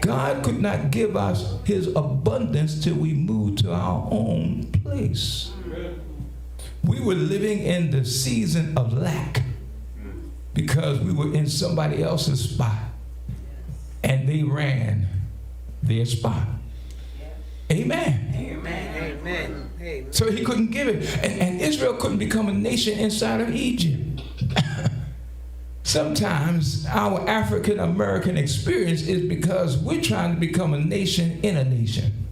God could not give us his abundance till we moved to our own place. We were living in the season of lack because we were in somebody else's spot and they ran their spot. Amen. Amen. Amen. Amen. So he couldn't give it. And Israel couldn't become a nation inside of Egypt. Sometimes our African American experience is because we're trying to become a nation in a nation.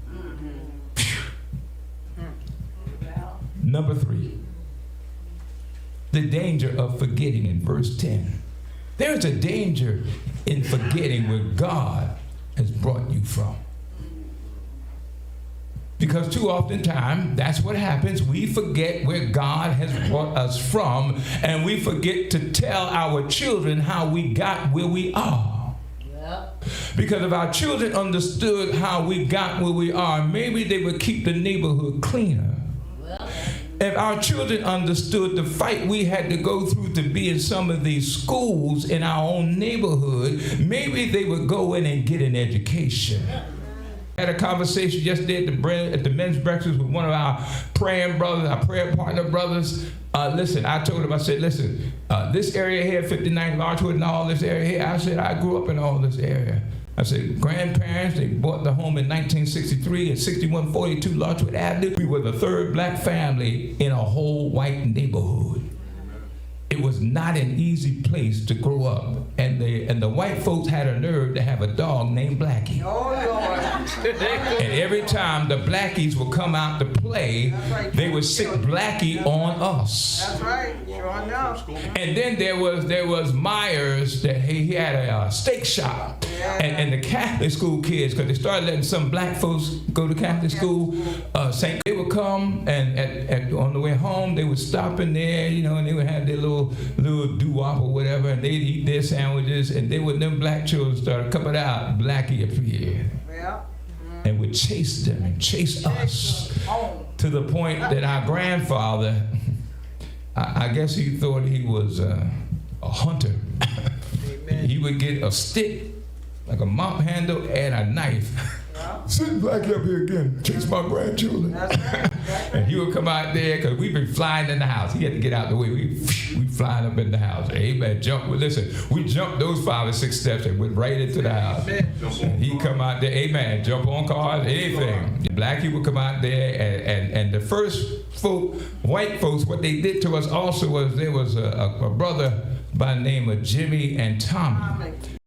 Number 3, the danger of forgetting in verse 10. There is a danger in forgetting where God has brought you from. Because too often time, that's what happens. We forget where God has brought us from, and we forget to tell our children how we got where we are. Yep. Because if our children understood how we got where we are, maybe they would keep the neighborhood cleaner. Well, if our children understood the fight we had to go through to be in some of these schools in our own neighborhood, maybe they would go in and get an education. I had a conversation yesterday at the men's breakfast with one of our praying brothers, our prayer partner brothers. Listen, I told him, I said, listen, this area here, 59 Larchwood and all this area here, I said, I grew up in all this area. I said, grandparents, they bought the home in 1963 at 6142 Larchwood Avenue. We were the 3rd black family in a whole white neighborhood. It was not an easy place to grow up. And the white folks had a nerve to have a dog named Blackie. Oh, Lord. And every time the Blackies would come out to play, they would sick Blackie on us. That's right. Sure enough. And then there was Myers, that he had a steak shop. Yeah. And the Catholic school kids, because they started letting some black folks go to Catholic school, they would come and on the way home, they would stop in there, you know, and they would have their little doo-wop or whatever, and they'd eat their sandwiches, and them black children started coming out. Blackie appeared. Yeah. And would chase them and chase us to the point that our grandfather, I guess he thought he was a hunter. He would get a stick, like a mop handle, and a knife. Send Blackie up here again, chase my grandchildren. And he would come out there, because we'd been flying in the house. He had to get out the way. We flying up in the house. Amen. We jumped those 5 or 6 steps and went right into the house. And he'd come out there, amen, jump on cars, anything. Blackie would come out there, and the first white folks, what they did to us also was there was a brother by the name of Jimmy and Tommy.